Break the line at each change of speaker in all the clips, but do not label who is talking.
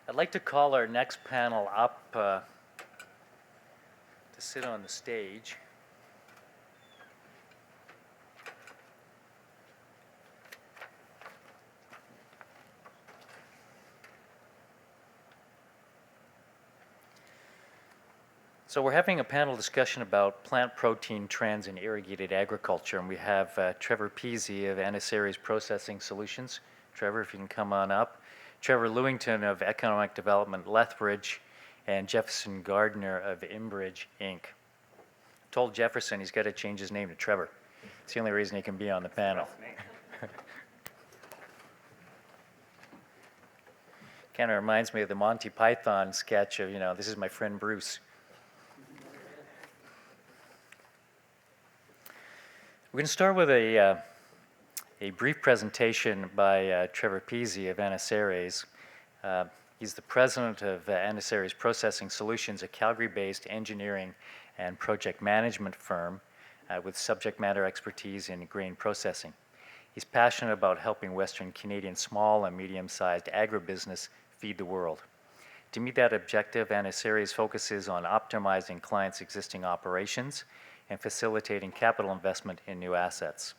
I'd like to call our next panel up to sit on the stage. So we're having a panel discussion about plant protein trends in irrigated agriculture, and we have Trevor Pizzey of anCres Processing Solutions. Trevor, if you can come on up. Trevor Lewington of Economic Development Lethbridge, and Jefferson Gardner of InBridge, Inc. Told Jefferson he's got to change his name to Trevor. It's the only reason he can be on the panel. Kind of reminds me of the Monty Python sketch of, this is my friend Bruce. We're going to start with a brief presentation by Trevor Pizzey of anCres. He's the president of anCres Processing Solutions, a Calgary-based engineering and project management firm with subject matter expertise in grain processing. He's passionate about helping Western Canadian small and medium-sized agribusiness feed the world. To meet that objective, anCres focuses on optimizing clients' existing operations and facilitating capital investment in new assets.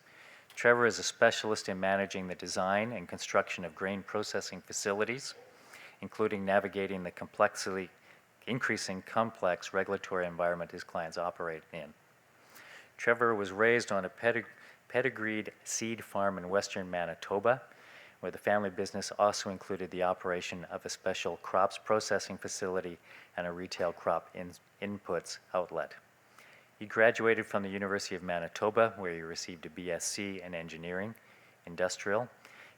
Trevor is a specialist in managing the design and construction of grain processing facilities, including navigating the complexly increasing complex regulatory environment his clients operate in. Trevor was raised on a pedigreed seed farm in western Manitoba, where the family business also included the operation of a special crops processing facility and a retail crop inputs outlet. He graduated from the University of Manitoba, where he received a BSc in Engineering, Industrial.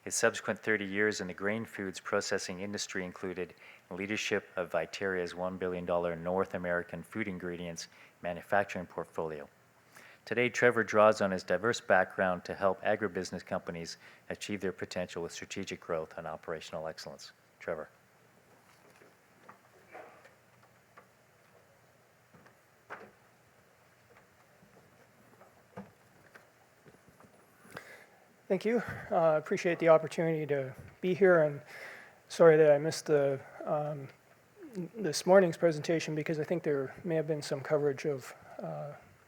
His subsequent 30 years in the grain foods processing industry included leadership of Viterra's $1 billion North American food ingredients manufacturing portfolio. Today, Trevor draws on his diverse background to help agribusiness companies achieve their potential with strategic growth and operational excellence. Trevor.
Thank you. Appreciate the opportunity to be here, and sorry that I missed this morning's presentation because I think there may have been some coverage of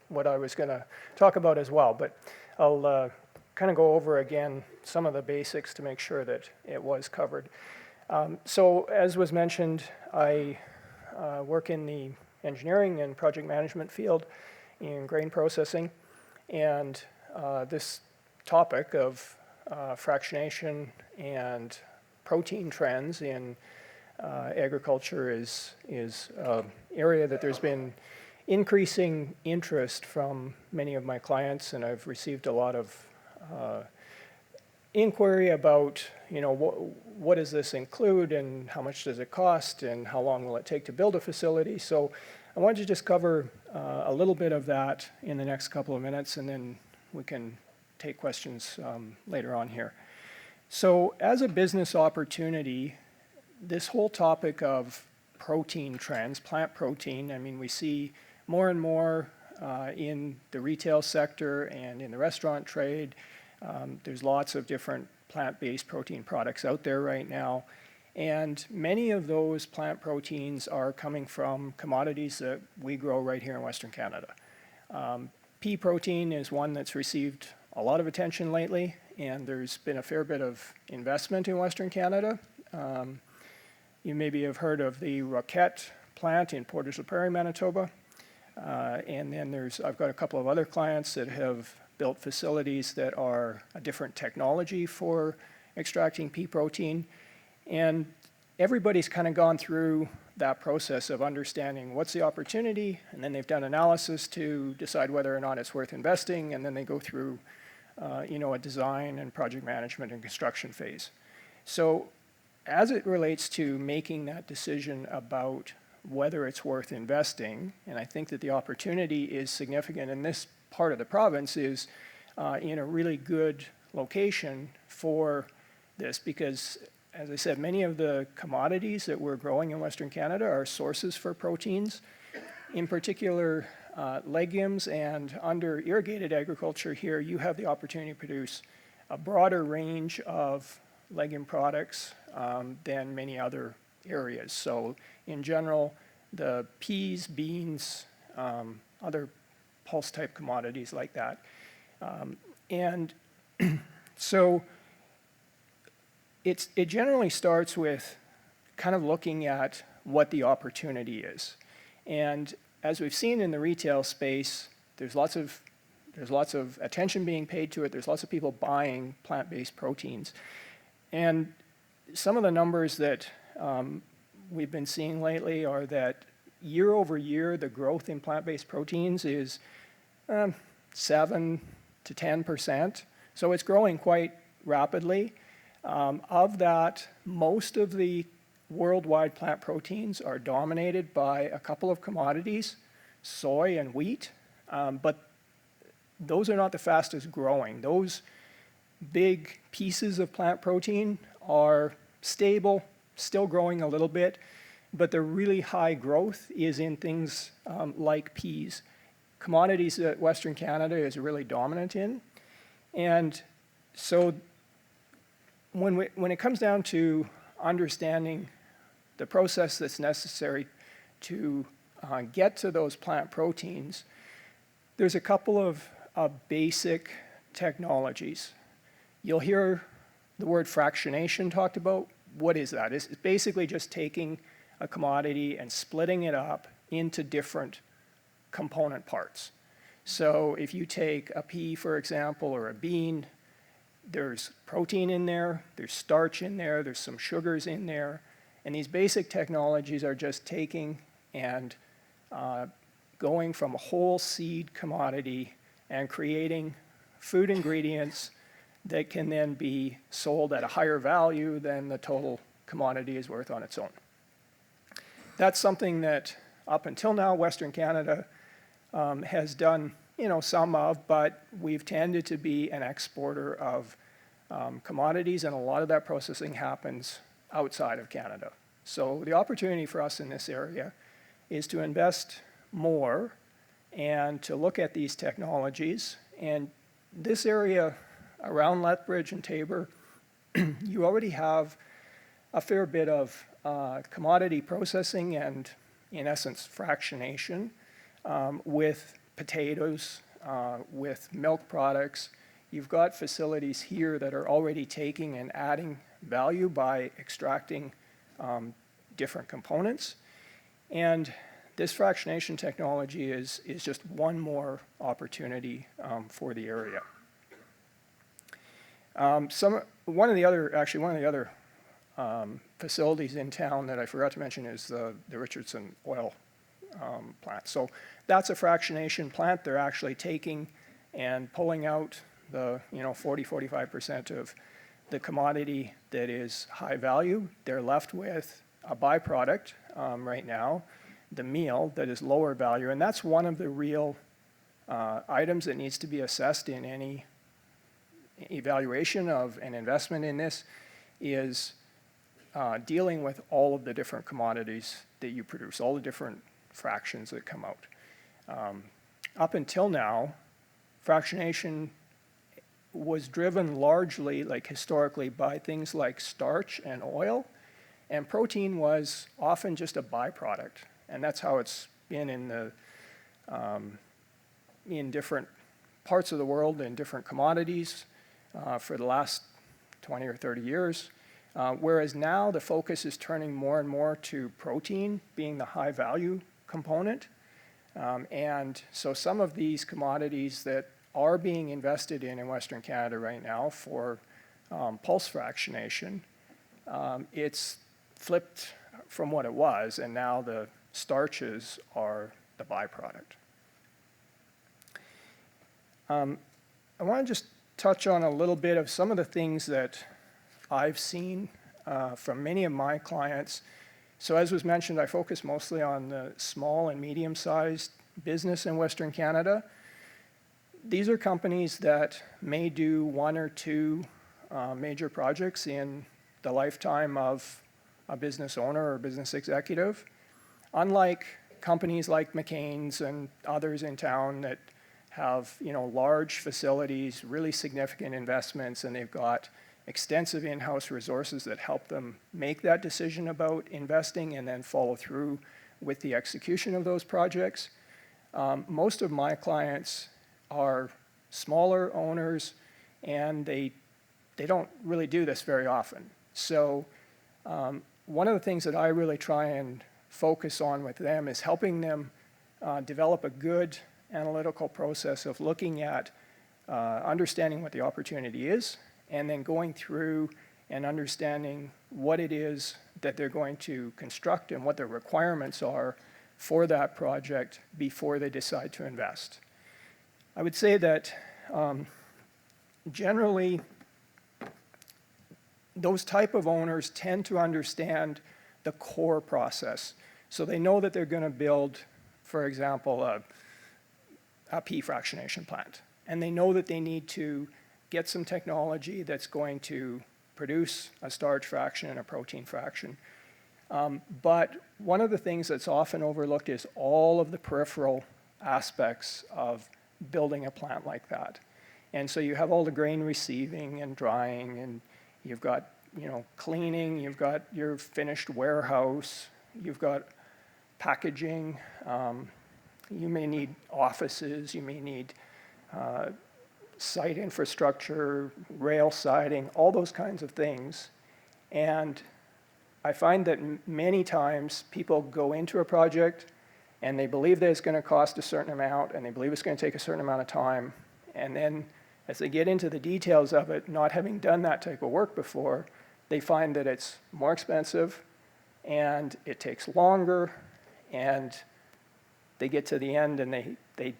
what I was going to talk about as well. But I'll kind of go over again some of the basics to make sure that it was covered. So as was mentioned, I work in the engineering and project management field in grain processing, and this topic of fractionation and protein trends in agriculture is an area that there's been increasing interest from many of my clients, and I've received a lot of inquiry about, what does this include and how much does it cost and how long will it take to build a facility. So I wanted to just cover a little bit of that in the next couple of minutes, and then we can take questions later on here. So as a business opportunity, this whole topic of protein trends, plant protein, we see more and more in the retail sector and in the restaurant trade. There's lots of different plant-based protein products out there right now. And many of those plant proteins are coming from commodities that we grow right here in Western Canada. Pea protein is one that's received a lot of attention lately, and there's been a fair bit of investment in Western Canada. You maybe have heard of the Roquette plant in Portage la Prairie, Manitoba. And then I've got a couple of other clients that have built facilities that are a different technology for extracting pea protein. And everybody's kind of gone through that process of understanding what's the opportunity, and then they've done analysis to decide whether or not it's worth investing, and then they go through a design and project management and construction phase. So as it relates to making that decision about whether it's worth investing, and I think that the opportunity is significant, and this part of the province is in a really good location for this because, as I said, many of the commodities that we're growing in Western Canada are sources for proteins, in particular legumes, and under irrigated agriculture here, you have the opportunity to produce a broader range of legume products than many other areas. So in general, the peas, beans, other pulse type commodities like that. And so it generally starts with kind of looking at what the opportunity is. And as we've seen in the retail space, there's lots of attention being paid to it. There's lots of people buying plant-based proteins. And some of the numbers that we've been seeing lately are that year over year, the growth in plant-based proteins is 7 to 10%. So it's growing quite rapidly. Of that, most of the worldwide plant proteins are dominated by a couple of commodities, soy and wheat, but those are not the fastest growing. Those big pieces of plant protein are stable, still growing a little bit, but the really high growth is in things like peas, commodities that Western Canada is really dominant in. And so when it comes down to understanding the process that's necessary to get to those plant proteins, there's a couple of basic technologies. You'll hear the word fractionation talked about. What is that? It's basically just taking a commodity and splitting it up into different component parts. So if you take a pea, for example, or a bean, there's protein in there, there's starch in there, there's some sugars in there, and these basic technologies are just taking and going from a whole seed commodity and creating food ingredients that can then be sold at a higher value than the total commodity is worth on its own. That's something that up until now Western Canada has done some of, but we've tended to be an exporter of commodities, and a lot of that processing happens outside of Canada. So the opportunity for us in this area is to invest more and to look at these technologies. And this area around Lethbridge and Tabor, you already have a fair bit of commodity processing and, in essence, fractionation with potatoes, with milk products. You've got facilities here that are already taking and adding value by extracting different components. And this fractionation technology is just one more opportunity for the area. One of the other facilities in town that I forgot to mention is the Richardson oil plant. So that's a fractionation plant. They're actually taking and pulling out the 40-45% of the commodity that is high value. They're left with a byproduct right now, the meal, that is lower value, and that's one of the real items that needs to be assessed in any evaluation of an investment in this, is dealing with all of the different commodities that you produce, all the different fractions that come out. Up until now, fractionation was driven largely, like historically, by things like starch and oil, and protein was often just a byproduct, and that's how it's been in different parts of the world and different commodities for the last 20 or 30 years. Whereas now the focus is turning more and more to protein being the high value component. And so some of these commodities that are being invested in Western Canada right now for pulse fractionation, it's flipped from what it was, and now the starches are the byproduct. I want to just touch on a little bit of some of the things that I've seen from many of my clients. So as was mentioned, I focus mostly on the small and medium-sized business in Western Canada. These are companies that may do one or two major projects in the lifetime of a business owner or business executive. Unlike companies like McCain's and others in town that have large facilities, really significant investments, and they've got extensive in-house resources that help them make that decision about investing and then follow through with the execution of those projects. Most of my clients are smaller owners, and they don't really do this very often. So one of the things that I really try and focus on with them is helping them develop a good analytical process of looking at understanding what the opportunity is, and then going through and understanding what it is that they're going to construct and what the requirements are for that project before they decide to invest. I would say that generally those type of owners tend to understand the core process. So they know that they're going to build, for example, a pea fractionation plant. And they know that they need to get some technology that's going to produce a starch fraction and a protein fraction. But one of the things that's often overlooked is all of the peripheral aspects of building a plant like that. And so you have all the grain receiving and drying, and you've got, cleaning, you've got your finished warehouse, you've got packaging, you may need offices, you may need site infrastructure, rail siding, all those kinds of things. And I find that many times people go into a project and they believe that it's going to cost a certain amount and they believe it's going to take a certain amount of time. And then as they get into the details of it, not having done that type of work before, they find that it's more expensive and it takes longer, and they get to the end and they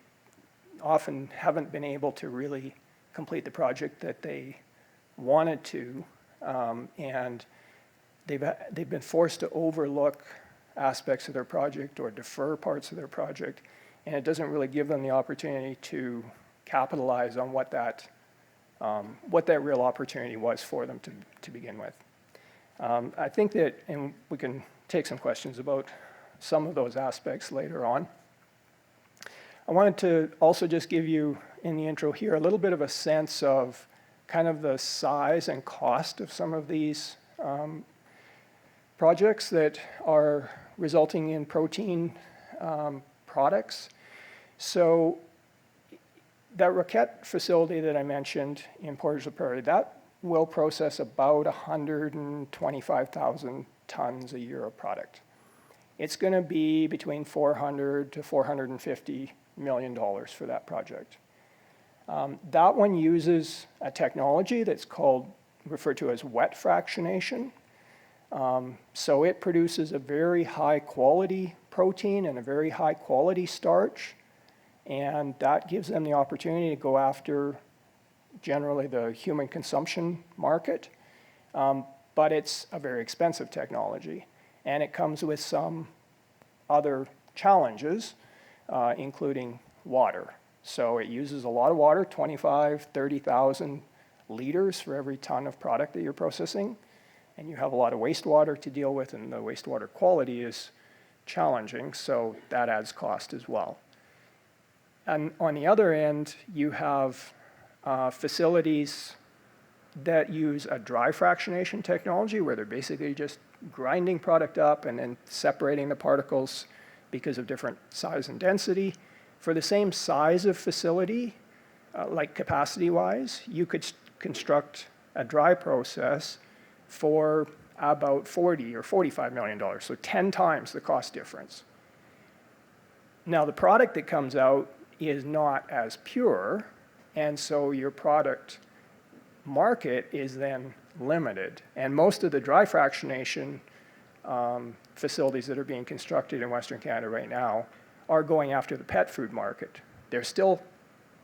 often haven't been able to really complete the project that they wanted to, and they've been forced to overlook aspects of their project or defer parts of their project, and it doesn't really give them the opportunity to capitalize on what that real opportunity was for them to begin with. I think that, and we can take some questions about some of those aspects later on. I wanted to also just give you, in the intro here, a little bit of a sense of kind of the size and cost of some of these projects that are resulting in protein products. So that Roquette facility that I mentioned in Portage la Prairie, that will process about 125,000 tons a year of product. It's going to be between $400 to $450 million for that project. That one uses a technology that's referred to as wet fractionation. So it produces a very high quality protein and a very high quality starch, and that gives them the opportunity to go after generally the human consumption market. But it's a very expensive technology, and it comes with some other challenges, including water. So it uses a lot of water, 30,000 liters for every ton of product that you're processing. And you have a lot of wastewater to deal with, and the wastewater quality is challenging, so that adds cost as well. And on the other end, you have facilities that use a dry fractionation technology where they're basically just grinding product up and then separating the particles because of different size and density. For the same size of facility, like capacity-wise, you could construct a dry process for about $40 or $45 million, so 10 times the cost difference. Now, the product that comes out is not as pure, and so your product market is then limited. And most of the dry fractionation facilities that are being constructed in Western Canada right now are going after the pet food market. They're still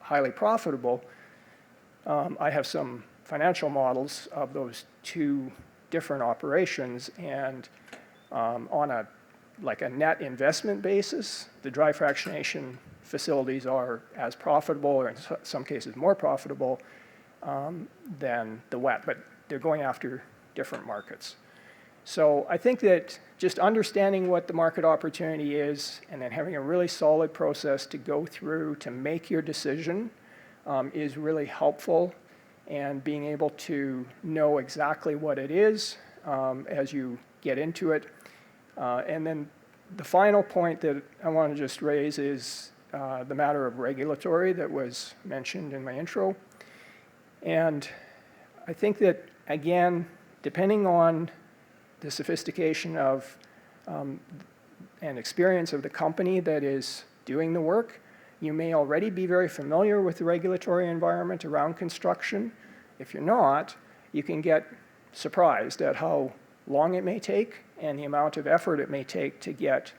highly profitable. I have some financial models of those two different operations, and on a net investment basis, the dry fractionation facilities are as profitable, or in some cases more profitable, than the wet, but they're going after different markets. So I think that just understanding what the market opportunity is and then having a really solid process to go through to make your decision is really helpful and being able to know exactly what it is as you get into it. And then the final point that I want to just raise is the matter of regulatory that was mentioned in my intro. And I think that, again, depending on the sophistication of and experience of the company that is doing the work, you may already be very familiar with the regulatory environment around construction. If you're not, you can get surprised at how long it may take and the amount of effort it may take to get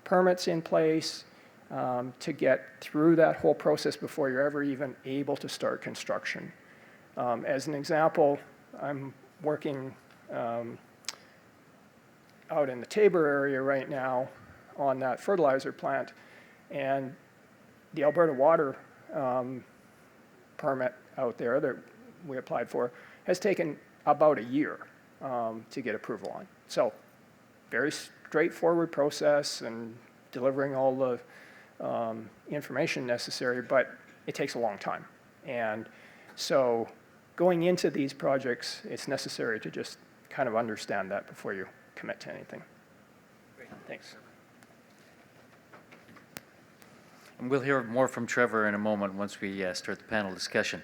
permits in place, to get through that whole process before you're ever even able to start construction. As an example, I'm working out in the Tabor area right now on that fertilizer plant, and the Alberta water permit out there that we applied for has taken about a year to get approval on. So very straightforward process and delivering all the information necessary, but it takes a long time. And so going into these projects, it's necessary to just kind of understand that before you commit to anything. Great. Thanks.
And we'll hear more from Trevor in a moment once we start the panel discussion.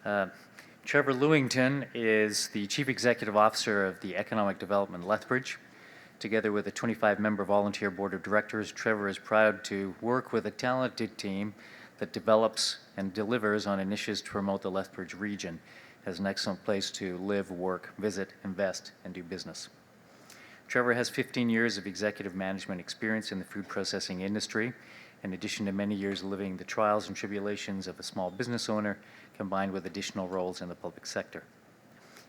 Trevor Lewington is the Chief Executive Officer of the Economic Development Lethbridge. Together with a 25-member volunteer board of directors, Trevor is proud to work with a talented team that develops and delivers on initiatives to promote the Lethbridge region as an excellent place to live, work, visit, invest, and do business. Trevor has 15 years of executive management experience in the food processing industry, in addition to many years living the trials and tribulations of a small business owner, combined with additional roles in the public sector.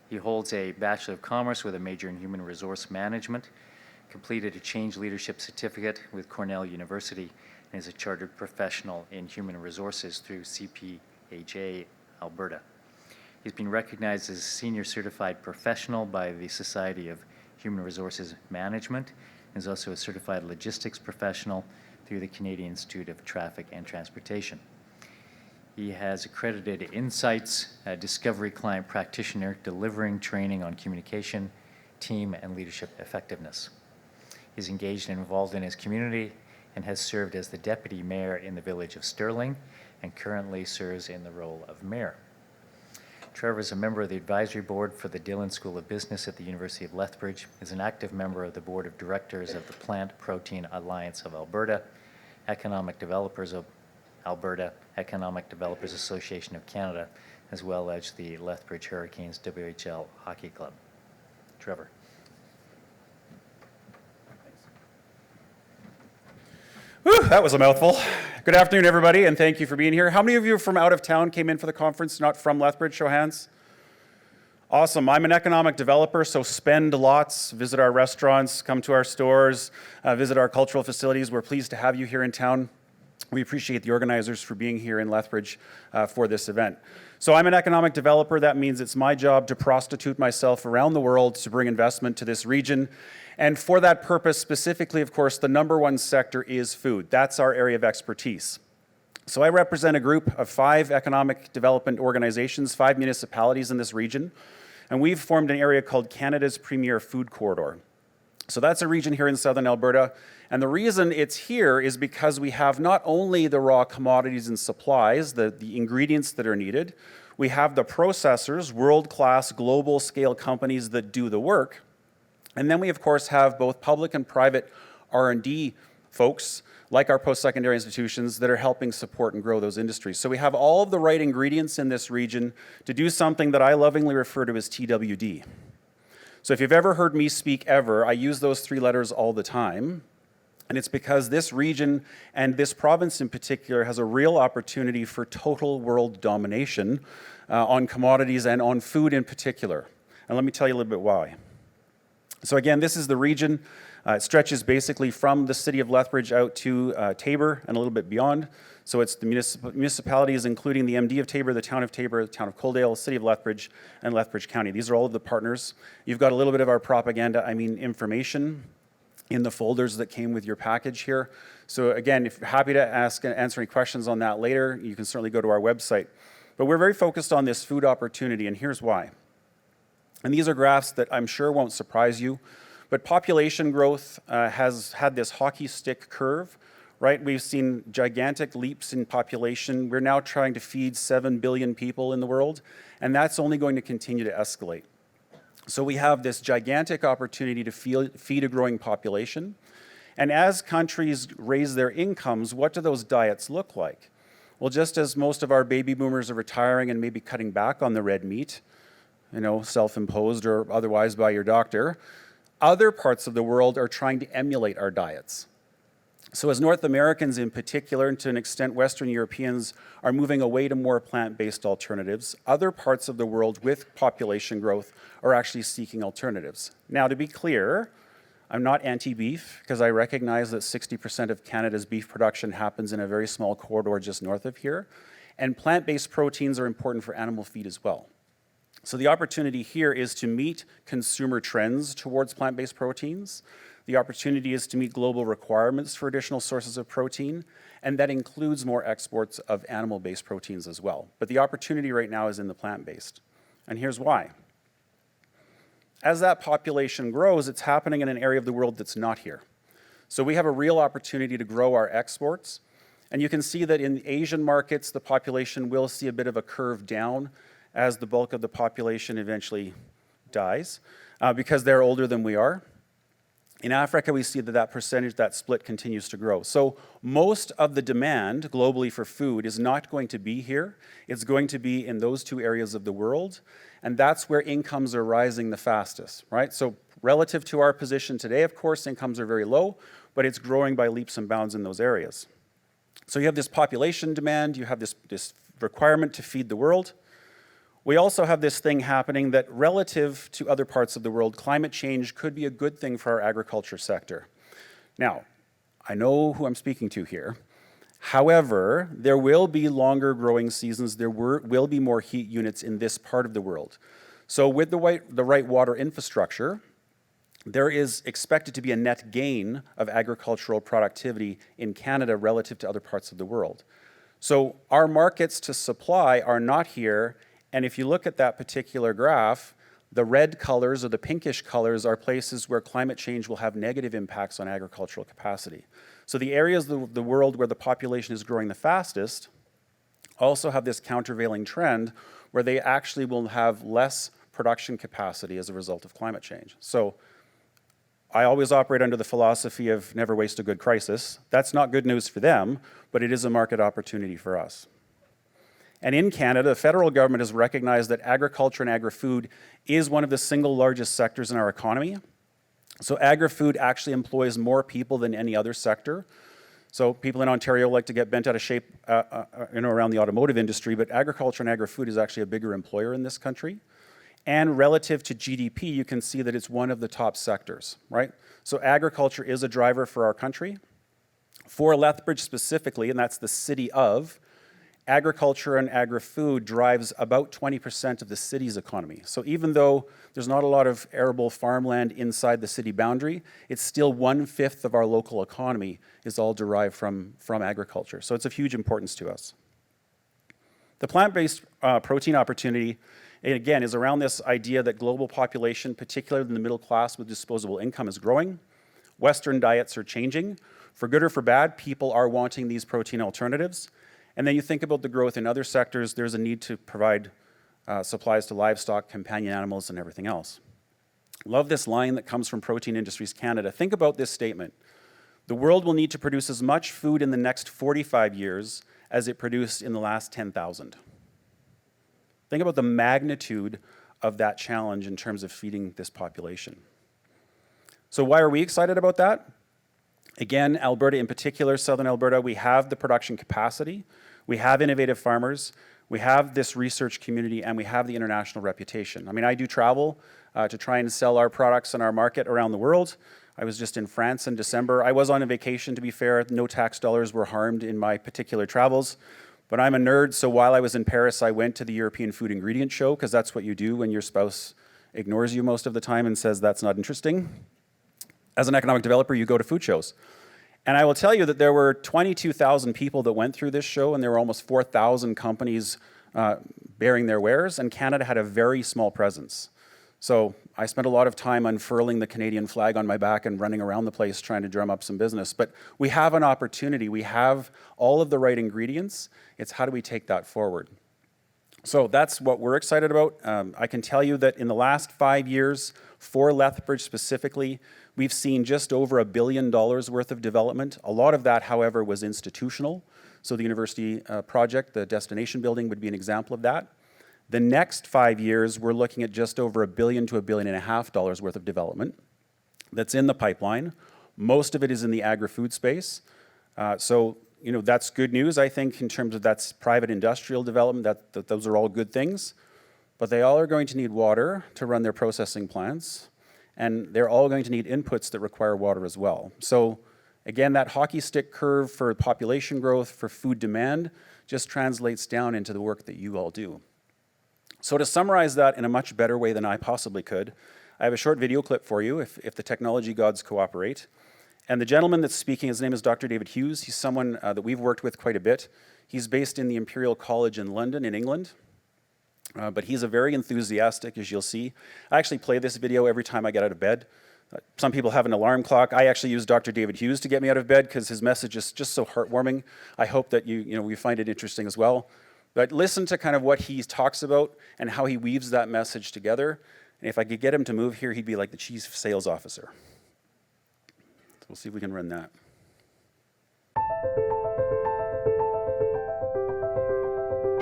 He holds a Bachelor of Commerce with a major in Human Resource Management, completed a Change Leadership Certificate with Cornell University, and is a Chartered Professional in Human Resources through CPHA Alberta. He's been recognized as a Senior Certified Professional by the Society of Human Resources Management, and is also a Certified Logistics Professional through the Canadian Institute of Traffic and Transportation. He has accredited Insights, a Discovery Client Practitioner, delivering training on communication, team, and leadership effectiveness. He's engaged and involved in his community and has served as the Deputy Mayor in the village of Sterling and currently serves in the role of Mayor. Trevor is a member of the Advisory Board for the Dillon School of Business at the University of Lethbridge, is an active member of the Board of Directors of the Plant Protein Alliance of Alberta, Economic Developers of Alberta, Economic Developers Association of Canada, as well as the Lethbridge Hurricanes WHL Hockey Club. Trevor.
Whew, that was a mouthful. Good afternoon, everybody, and thank you for being here. How many of you from out of town came in for the conference, not from Lethbridge? Show hands. Awesome. I'm an economic developer, so spend lots, visit our restaurants, come to our stores, visit our cultural facilities. We're pleased to have you here in town. We appreciate the organizers for being here in Lethbridge for this event. So I'm an economic developer. That means it's my job to prostitute myself around the world to bring investment to this region. And for that purpose, specifically, of course, the number one sector is food. That's our area of expertise. So I represent a group of 5 economic development organizations, 5 municipalities in this region, and we've formed an area called Canada's Premier Food Corridor. So that's a region here in southern Alberta, and the reason it's here is because we have not only the raw commodities and supplies, the ingredients that are needed, we have the processors, world-class global scale companies that do the work, and then we, of course, have both public and private R&D folks, like our post-secondary institutions, that are helping support and grow those industries. So we have all of the right ingredients in this region to do something that I lovingly refer to as TWD. So if you've ever heard me speak ever, I use those 3 letters all the time. And it's because this region and this province in particular has a real opportunity for total world domination on commodities and on food in particular. And let me tell you a little bit why. So again, this is the region. It stretches basically from the city of Lethbridge out to Tabor and a little bit beyond. So it's the municipalities, including the MD of Tabor, the town of Coaldale, the city of Lethbridge, and Lethbridge County. These are all of the partners. You've got a little bit of our propaganda, information in the folders that came with your package here. So again, if you're happy to answer any questions on that later, you can certainly go to our website. But we're very focused on this food opportunity, and here's why. And these are graphs that I'm sure won't surprise you, but population growth has had this hockey stick curve, right? We've seen gigantic leaps in population. We're now trying to feed 7 billion people in the world, and that's only going to continue to escalate. So we have this gigantic opportunity to feed a growing population. And as countries raise their incomes, what do those diets look like? Well, just as most of our baby boomers are retiring and maybe cutting back on the red meat, self-imposed or otherwise by your doctor, other parts of the world are trying to emulate our diets. So as North Americans in particular, and to an extent Western Europeans, are moving away to more plant-based alternatives, other parts of the world with population growth are actually seeking alternatives. Now, to be clear, I'm not anti-beef, because I recognize that 60% of Canada's beef production happens in a very small corridor just north of here, and plant-based proteins are important for animal feed as well. So the opportunity here is to meet consumer trends towards plant-based proteins. The opportunity is to meet global requirements for additional sources of protein, and that includes more exports of animal-based proteins as well. But the opportunity right now is in the plant-based, and here's why. As that population grows, it's happening in an area of the world that's not here. So we have a real opportunity to grow our exports, and you can see that in Asian markets, the population will see a bit of a curve down as the bulk of the population eventually dies, because they're older than we are. In Africa, we see that percentage, that split continues to grow. So most of the demand globally for food is not going to be here. It's going to be in those two areas of the world, and that's where incomes are rising the fastest, right? So relative to our position today, of course, incomes are very low, but it's growing by leaps and bounds in those areas. So you have this population demand, you have this requirement to feed the world. We also have this thing happening that relative to other parts of the world, climate change could be a good thing for our agriculture sector. Now, I know who I'm speaking to here. However, there will be longer growing seasons. There will be more heat units in this part of the world. So with the right water infrastructure, there is expected to be a net gain of agricultural productivity in Canada relative to other parts of the world. So our markets to supply are not here. And if you look at that particular graph, the red colors or the pinkish colors are places where climate change will have negative impacts on agricultural capacity. So the areas of the world where the population is growing the fastest also have this countervailing trend where they actually will have less production capacity as a result of climate change. So I always operate under the philosophy of never waste a good crisis. That's not good news for them, but it is a market opportunity for us. And in Canada, the federal government has recognized that agriculture and agri-food is one of the single largest sectors in our economy. So agri-food actually employs more people than any other sector. So people in Ontario like to get bent out of shape around the automotive industry, but agriculture and agri-food is actually a bigger employer in this country. And relative to GDP, you can see that it's one of the top sectors, right? So agriculture is a driver for our country. For Lethbridge specifically, and that's the city of, agriculture and agri-food drives about 20% of the city's economy. So even though there's not a lot of arable farmland inside the city boundary, it's still 1/5 of our local economy is all derived from agriculture. So it's of huge importance to us. The plant-based protein opportunity, again, is around this idea that global population, particularly in the middle class with disposable income, is growing. Western diets are changing. For good or for bad, people are wanting these protein alternatives. And then you think about the growth in other sectors, there's a need to provide supplies to livestock, companion animals, and everything else. Love this line that comes from Protein Industries Canada. Think about this statement. The world will need to produce as much food in the next 45 years as it produced in the last 10,000. Think about the magnitude of that challenge in terms of feeding this population. So why are we excited about that? Again, Alberta in particular, Southern Alberta, we have the production capacity, we have innovative farmers, we have this research community, and we have the international reputation. I mean, I do travel to try and sell our products in our market around the world. I was just in France in December. I was on a vacation, to be fair. No tax dollars were harmed in my particular travels. But I'm a nerd, so while I was in Paris, I went to the European Food Ingredient Show, because that's what you do when your spouse ignores you most of the time and says that's not interesting. As an economic developer, you go to food shows. And I will tell you that there were 22,000 people that went through this show, and there were almost 4,000 companies bearing their wares, and Canada had a very small presence. So I spent a lot of time unfurling the Canadian flag on my back and running around the place trying to drum up some business. But we have an opportunity. We have all of the right ingredients. It's how do we take that forward? So that's what we're excited about. I can tell you that in the last 5 years, for Lethbridge specifically, we've seen just over $1 billion worth of development. A lot of that, however, was institutional. So the university project, the destination building, would be an example of that. The next 5 years, we're looking at just over $1 billion to $1.5 billion worth of development that's in the pipeline. Most of it is in the agri-food space. So that's good news, I think, in terms of that's private industrial development. That those are all good things. But they all are going to need water to run their processing plants. And they're all going to need inputs that require water as well. So again, that hockey stick curve for population growth, for food demand, just translates down into the work that you all do. So to summarize that in a much better way than I possibly could, I have a short video clip for you, if the technology gods cooperate. And the gentleman that's speaking, his name is Dr. David Hughes. He's someone that we've worked with quite a bit. He's based in the Imperial College in London, in England. But he's a very enthusiastic, as you'll see. I actually play this video every time I get out of bed. Some people have an alarm clock. I actually use Dr. David Hughes to get me out of bed because his message is just so heartwarming. I hope that you find it interesting as well. But listen to kind of what he talks about and how he weaves that message together. And if I could get him to move here, he'd be like the chief sales officer. So we'll see if we can run that.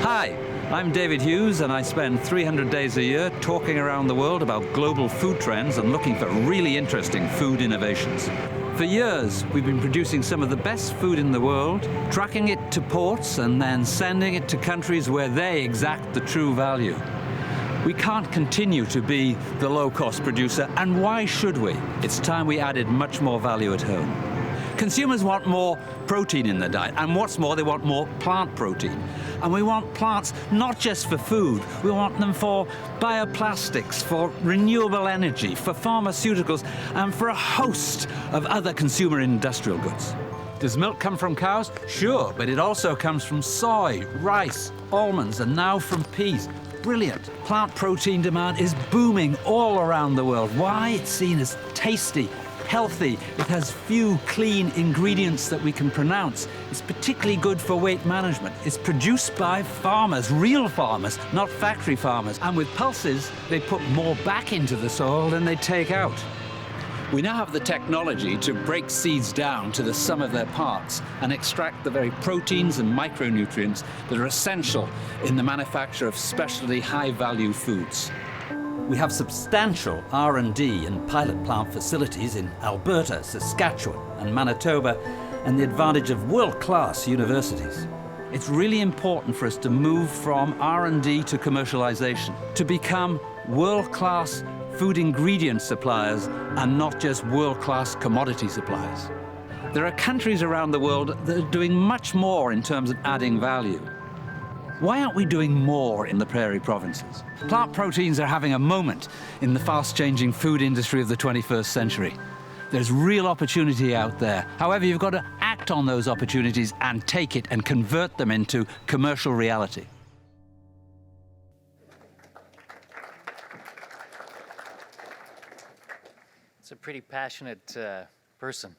Hi, I'm David Hughes, and I spend 300 days a year talking around the world about global food trends and looking for really interesting food innovations. For years, we've been producing some of the best food in the world, tracking it to ports, and then sending it to countries where they exact the true value. We can't continue to be the low-cost producer, and why should we? It's time we added much more value at home. Consumers want more protein in their diet, and what's more, they want more plant protein. And we want plants not just for food, we want them for bioplastics, for renewable energy, for pharmaceuticals, and for a host of other consumer industrial goods. Does milk come from cows? Sure, but it also comes from soy, rice, almonds, and now from peas. Brilliant. Plant protein demand is booming all around the world. Why? It's seen as tasty, healthy. It has few clean ingredients that we can pronounce. It's particularly good for weight management. It's produced by farmers, real farmers, not factory farmers. And with pulses, they put more back into the soil than they take out. We now have the technology to break seeds down to the sum of their parts and extract the very proteins and micronutrients that are essential in the manufacture of specialty high-value foods. We have substantial R&D and pilot plant facilities in Alberta, Saskatchewan, and Manitoba, and the advantage of world-class universities. It's really important for us to move from R&D to commercialization, to become world-class food ingredient suppliers and not just world-class commodity suppliers. There are countries around the world that are doing much more in terms of adding value. Why aren't we doing more in the prairie provinces? Plant proteins are having a moment in the fast-changing food industry of the 21st century. There's real opportunity out there. However, you've got to act on those opportunities and take it and convert them into commercial reality.
It's a pretty passionate person.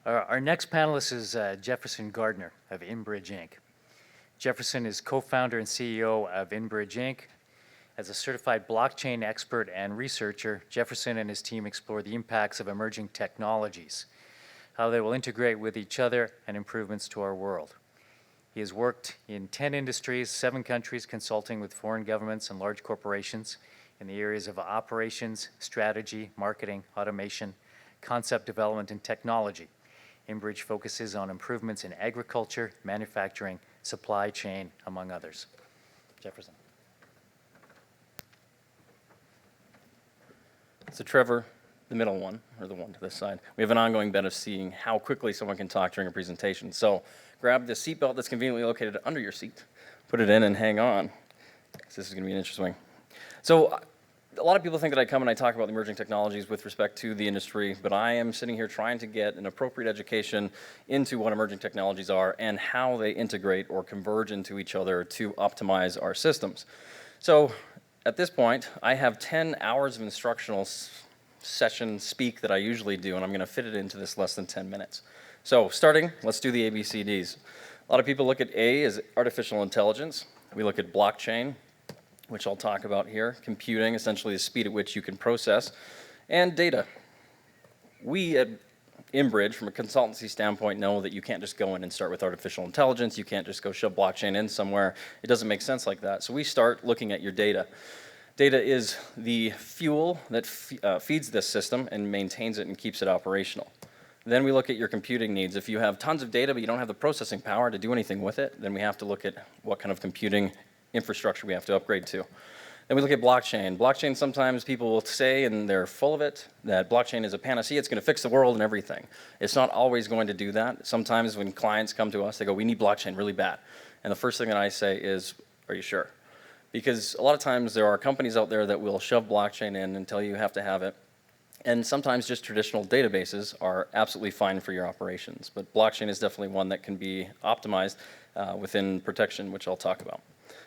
Our next panelist is Jefferson Gardner of InBridge, Inc. Jefferson is co-founder and CEO of InBridge, Inc. As a certified blockchain expert and researcher, Jefferson and his team explore the impacts of emerging technologies, how they will integrate with each other, and improvements to our world. He has worked in 10 industries, 7 countries, consulting with foreign governments and large corporations in the areas of operations, strategy, marketing, automation, concept development, and technology. InBridge focuses on improvements in agriculture, manufacturing, supply chain, among others. Jefferson.
So Trevor, the middle one, or the one to this side, we have an ongoing bet of seeing how quickly someone can talk during a presentation. So grab the seatbelt that's conveniently located under your seat, put it in and hang on. This is going to be an interesting one. So a lot of people think that I come and I talk about the emerging technologies with respect to the industry, but I am sitting here trying to get an appropriate education into what emerging technologies are and how they integrate or converge into each other to optimize our systems. So at this point, I have 10 hours of instructional session speak that I usually do, and I'm going to fit it into this less than 10 minutes. So starting, let's do the ABCDs. A lot of people look at A as artificial intelligence. We look at blockchain, which I'll talk about here, computing, essentially the speed at which you can process, and data. We at InBridge, from a consultancy standpoint, know that you can't just go in and start with artificial intelligence. You can't just go shove blockchain in somewhere. It doesn't make sense like that. So we start looking at your data. Data is the fuel that feeds this system and maintains it and keeps it operational. Then we look at your computing needs. If you have tons of data but you don't have the processing power to do anything with it, then we have to look at what kind of computing infrastructure we have to upgrade to. Then we look at blockchain. Blockchain, sometimes people will say, and they're full of it, that blockchain is a panacea, it's going to fix the world and everything. It's not always going to do that. Sometimes when clients come to us, they go, we need blockchain really bad. And the first thing that I say is, are you sure? Because a lot of times there are companies out there that will shove blockchain in and tell you have to have it. And sometimes just traditional databases are absolutely fine for your operations. But blockchain is definitely one that can be optimized within protection, which I'll talk about.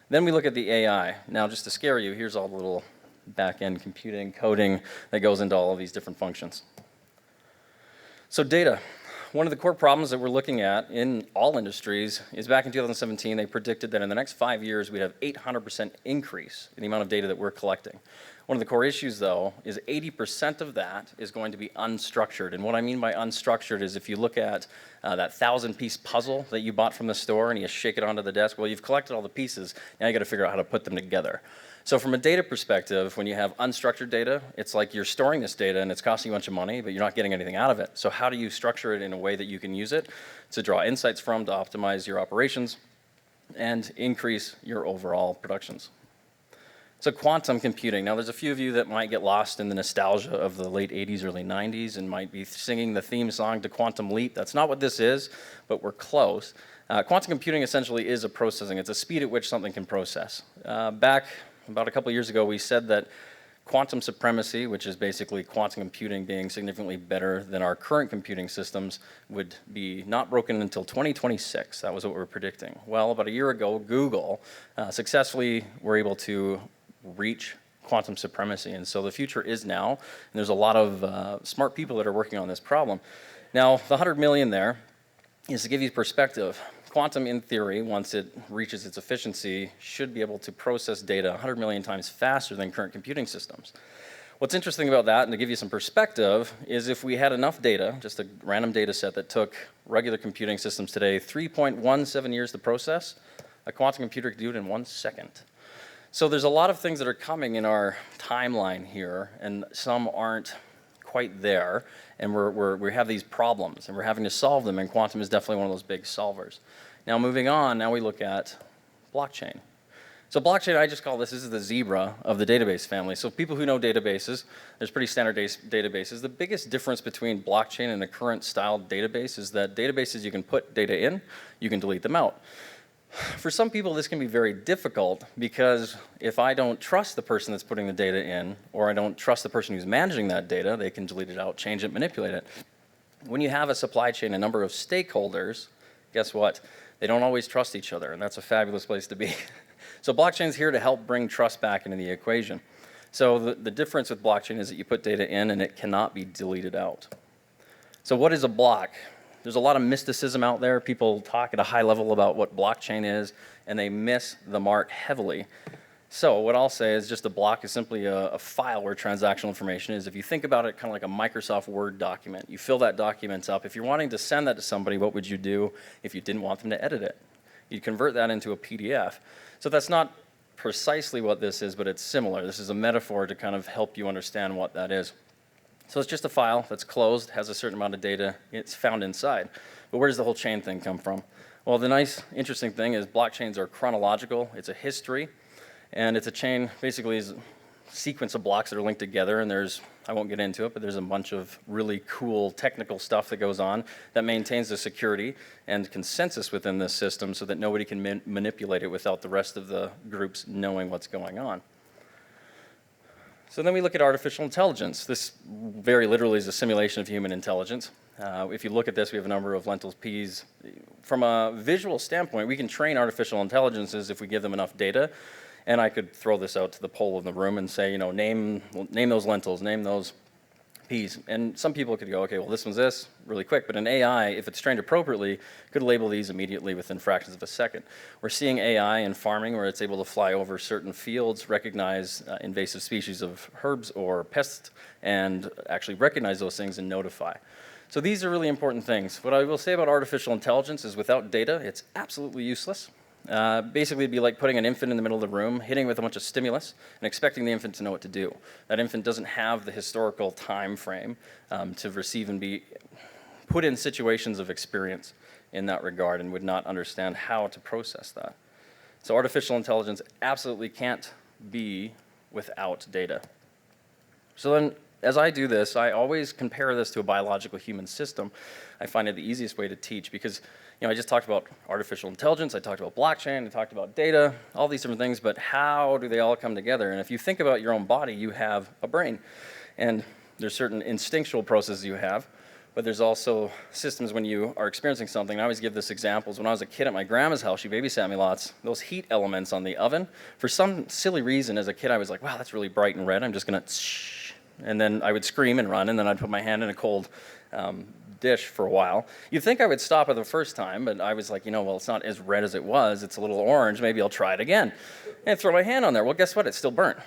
Then we look at the AI. Now, just to scare you, here's all the little back-end computing, coding that goes into all of these different functions. So data. One of the core problems that we're looking at in all industries is back in 2017, they predicted that in the next 5 years, we'd have 800% increase in the amount of data that we're collecting. One of the core issues, though, is 80% of that is going to be unstructured. And what I mean by unstructured is if you look at that 1,000-piece puzzle that you bought from the store and you shake it onto the desk, well, you've collected all the pieces. Now you got to figure out how to put them together. So from a data perspective, when you have unstructured data, it's like you're storing this data and it's costing you a bunch of money, but you're not getting anything out of it. So how do you structure it in a way that you can use it to draw insights from, to optimize your operations, and increase your overall productions? So quantum computing. Now there's a few of you that might get lost in the nostalgia of the late 80s, early 90s and might be singing the theme song to Quantum Leap. That's not what this is, but we're close. Quantum computing essentially is a processing. It's a speed at which something can process. Back about a couple years ago, we said that quantum supremacy, which is basically quantum computing being significantly better than our current computing systems, would be not broken until 2026. That was what we were predicting. Well, about a year ago, Google successfully were able to reach quantum supremacy. And so the future is now, and there's a lot of smart people that are working on this problem. Now, the 100 million there is to give you perspective. Quantum, in theory, once it reaches its efficiency, should be able to process data 100 million times faster than current computing systems. What's interesting about that, and to give you some perspective, is if we had enough data, just a random data set that took regular computing systems today 3.17 years to process, a quantum computer could do it in 1 second. So there's a lot of things that are coming in our timeline here, and some aren't quite there, and we have these problems, and we're having to solve them, and quantum is definitely one of those big solvers. Now moving on, now we look at blockchain. So blockchain, I just call this is the zebra of the database family. So people who know databases, there's pretty standard databases. The biggest difference between blockchain and a current style database is that databases, you can put data in, you can delete them out. For some people, this can be very difficult because if I don't trust the person that's putting the data in, or I don't trust the person who's managing that data, they can delete it out, change it, manipulate it. When you have a supply chain, a number of stakeholders, guess what? They don't always trust each other, and that's a fabulous place to be. So blockchain's here to help bring trust back into the equation. So the difference with blockchain is that you put data in and it cannot be deleted out. So what is a block? There's a lot of mysticism out there. People talk at a high level about what blockchain is, and they miss the mark heavily. So what I'll say is just a block is simply a file where transactional information is. If you think about it kind of like a Microsoft Word document, you fill that document up. If you're wanting to send that to somebody, what would you do if you didn't want them to edit it? You'd convert that into a PDF. So that's not precisely what this is, but it's similar. This is a metaphor to kind of help you understand what that is. So it's just a file that's closed, has a certain amount of data, it's found inside. But where does the whole chain thing come from? Well, the nice, interesting thing is blockchains are chronological. It's a history, and it's a chain, basically is a sequence of blocks that are linked together, and there's, I won't get into it, but there's a bunch of really cool technical stuff that goes on that maintains the security and consensus within this system so that nobody can manipulate it without the rest of the groups knowing what's going on. So then we look at artificial intelligence. This very literally is a simulation of human intelligence. If you look at this, we have a number of lentils, peas. From a visual standpoint, we can train artificial intelligences if we give them enough data. And I could throw this out to the poll in the room and say, name those lentils, name those peas. And some people could go, okay, well, this one's this, really quick. But an AI, if it's trained appropriately, could label these immediately within fractions of a second. We're seeing AI in farming where it's able to fly over certain fields, recognize invasive species of herbs or pests, and actually recognize those things and notify. So these are really important things. What I will say about artificial intelligence is without data, it's absolutely useless. Basically, it'd be like putting an infant in the middle of the room, hitting with a bunch of stimulus, and expecting the infant to know what to do. That infant doesn't have the historical time frame to receive and be put in situations of experience in that regard and would not understand how to process that. So artificial intelligence absolutely can't be without data. So then, as I do this, I always compare this to a biological human system. I find it the easiest way to teach because I just talked about artificial intelligence, I talked about blockchain, I talked about data, all these different things, but how do they all come together? And if you think about your own body, you have a brain. And there's certain instinctual processes you have, but there's also systems when you are experiencing something. I always give this examples. When I was a kid at my grandma's house, she babysat me lots, those heat elements on the oven, for some silly reason as a kid, I was like, wow, that's really bright and red, I'm just gonna shh. And then I would scream and run, and then I'd put my hand in a cold dish for a while. You'd think I would stop it the first time, but I was like, well, it's not as red as it was. It's a little orange. Maybe I'll try it again. And throw my hand on there. Well, guess what? It's still burnt.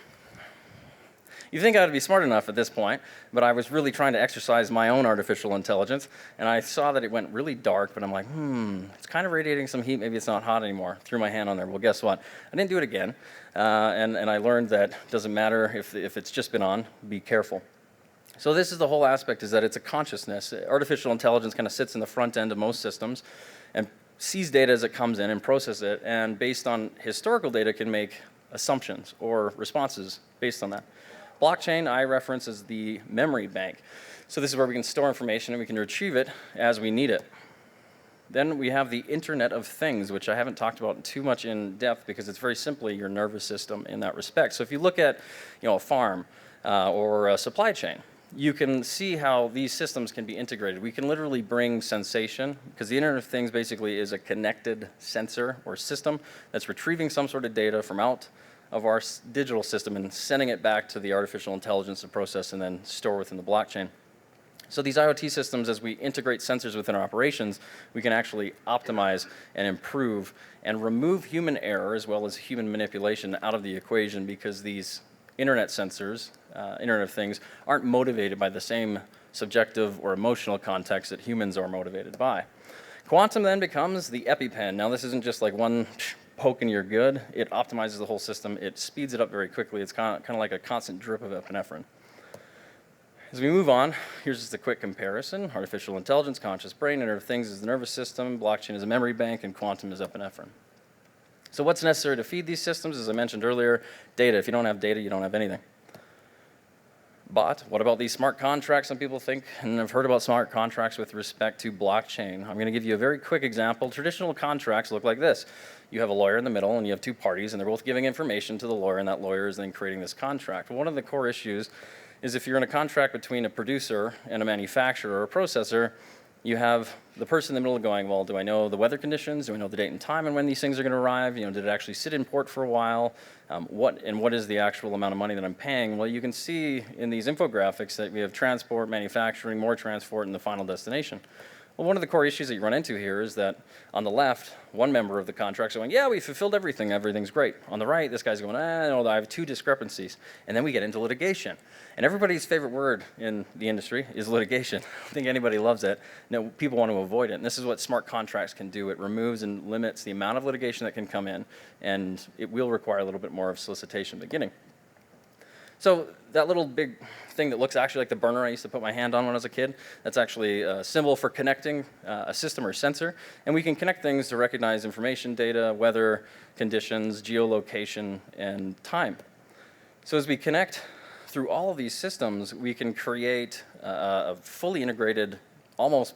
You think I'd be smart enough at this point, but I was really trying to exercise my own artificial intelligence, and I saw that it went really dark, but I'm like, it's kind of radiating some heat. Maybe it's not hot anymore. Threw my hand on there. Well, guess what? I didn't do it again, and I learned that it doesn't matter if it's just been on. Be careful. So this is the whole aspect, is that it's a consciousness. Artificial intelligence kind of sits in the front end of most systems and sees data as it comes in and processes it, and based on historical data can make assumptions or responses based on that. Blockchain I reference as the memory bank. So this is where we can store information and we can retrieve it as we need it. Then we have the Internet of Things, which I haven't talked about too much in depth because it's very simply your nervous system in that respect. So if you look at a farm or a supply chain, you can see how these systems can be integrated. We can literally bring sensation, because the Internet of Things basically is a connected sensor or system that's retrieving some sort of data from out of our digital system and sending it back to the artificial intelligence to process and then store within the blockchain. So these IoT systems, as we integrate sensors within our operations, we can actually optimize and improve and remove human error as well as human manipulation out of the equation, because these internet sensors, Internet of Things, aren't motivated by the same subjective or emotional context that humans are motivated by. Quantum then becomes the EpiPen. Now this isn't just like one poke and you're good. It optimizes the whole system. It speeds it up very quickly. It's kind of like a constant drip of epinephrine. As we move on, here's just a quick comparison. Artificial intelligence, conscious brain, Internet of Things is the nervous system, blockchain is a memory bank, and quantum is epinephrine. So what's necessary to feed these systems? As I mentioned earlier, data. If you don't have data, you don't have anything. But what about these smart contracts? Some people think, and I've heard about smart contracts with respect to blockchain. I'm going to give you a very quick example. Traditional contracts look like this. You have a lawyer in the middle, and you have two parties, and they're both giving information to the lawyer, and that lawyer is then creating this contract. One of the core issues is if you're in a contract between a producer and a manufacturer or a processor, you have the person in the middle going, well, do I know the weather conditions? Do I know the date and time and when these things are going to arrive? Did it actually sit in port for a while? What is the actual amount of money that I'm paying? Well, you can see in these infographics that we have transport, manufacturing, more transport, and the final destination. Well, one of the core issues that you run into here is that on the left, one member of the contract's going, yeah, we fulfilled everything, everything's great. On the right, this guy's going, no, I have two discrepancies. And then we get into litigation. And everybody's favorite word in the industry is litigation. I don't think anybody loves it. No, people want to avoid it. And this is what smart contracts can do. It removes and limits the amount of litigation that can come in, and it will require a little bit more of solicitation in the beginning. So that little big thing that looks actually like the burner I used to put my hand on when I was a kid, that's actually a symbol for connecting a system or sensor. And we can connect things to recognize information, data, weather, conditions, geolocation, and time. So as we connect through all of these systems, we can create a fully integrated, almost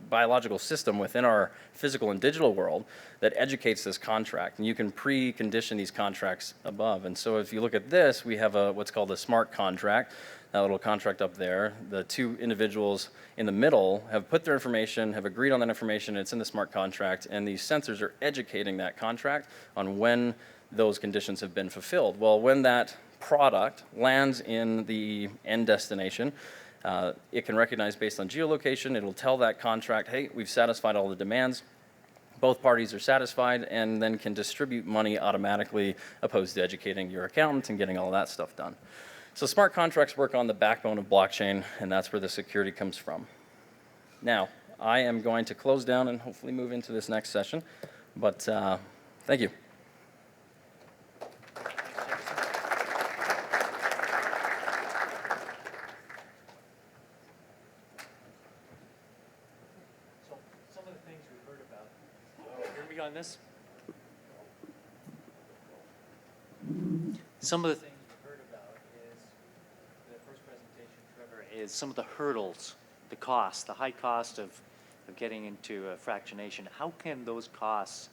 biological system within our physical and digital world that educates this contract, and you can precondition these contracts above. And so if you look at this, we have what's called a smart contract, that little contract up there. The two individuals in the middle have put their information, have agreed on that information, it's in the smart contract, and these sensors are educating that contract on when those conditions have been fulfilled. Well, when that product lands in the end destination, it can recognize based on geolocation. It'll tell that contract, hey, we've satisfied all the demands. Both parties are satisfied, and then can distribute money automatically, opposed to educating your accountant and getting all that stuff done. So smart contracts work on the backbone of blockchain, and that's where the security comes from. Now, I am going to close down and hopefully move into this next session, but thank you.
On this? Some of the things we've heard about is the first presentation, Trevor, is some of the hurdles, the cost, the high cost of getting into fractionation. How can those costs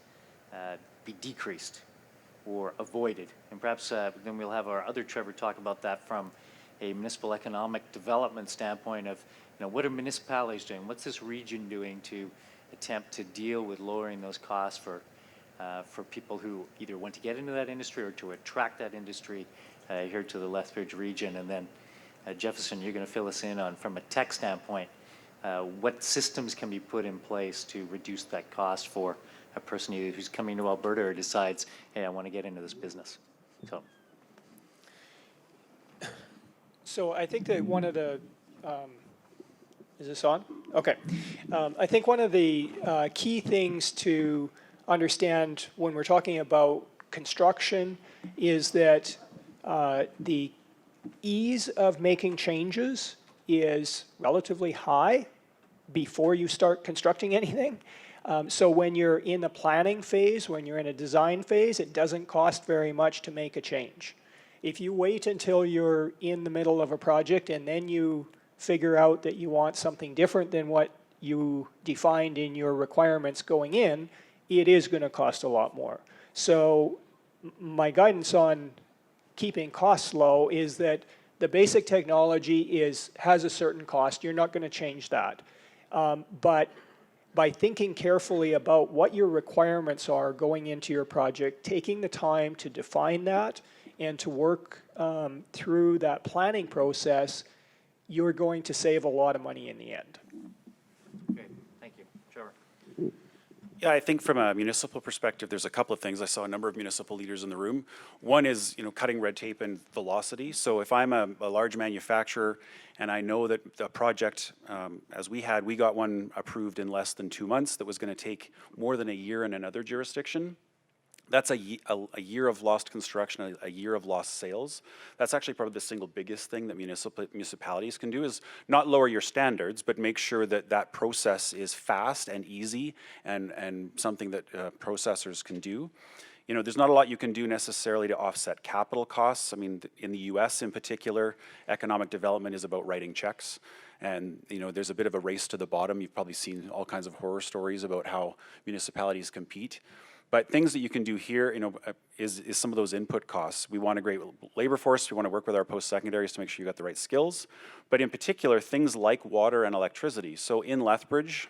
be decreased or avoided? And perhaps then we'll have our other Trevor talk about that from a municipal economic development standpoint of, what are municipalities doing? What's this region doing to attempt to deal with lowering those costs for people who either want to get into that industry or to attract that industry here to the Lethbridge region. And then Jefferson, you're going to fill us in on, from a tech standpoint, what systems can be put in place to reduce that cost for a person either who's coming to Alberta or decides, hey, I want to get into this business.
So I think that one of the, is this on? Okay. I think one of the key things to understand when we're talking about construction is that the ease of making changes is relatively high before you start constructing anything. So when you're in the planning phase, when you're in a design phase, it doesn't cost very much to make a change. If you wait until you're in the middle of a project and then you figure out that you want something different than what you defined in your requirements going in, it is going to cost a lot more. So my guidance on keeping costs low is that the basic technology has a certain cost. You're not going to change that. But by thinking carefully about what your requirements are going into your project, taking the time to define that and to work through that planning process, you're going to save a lot of money in the end.
Okay, thank you. Trevor.
Yeah, I think from a municipal perspective, there's a couple of things. I saw a number of municipal leaders in the room. One is, cutting red tape and velocity. So if I'm a large manufacturer and I know that the project, as we got one approved in less than 2 months that was going to take more than a year in another jurisdiction. That's a year of lost construction, a year of lost sales. That's actually probably the single biggest thing that municipalities can do is not lower your standards, but make sure that that process is fast and easy and something that processors can do. There's not a lot you can do necessarily to offset capital costs. I mean, in the US in particular, economic development is about writing checks. And, there's a bit of a race to the bottom. You've probably seen all kinds of horror stories about how municipalities compete. But things that you can do here, is some of those input costs. We want a great labor force. We want to work with our post-secondaries to make sure you got the right skills. But in particular, things like water and electricity. So in Lethbridge,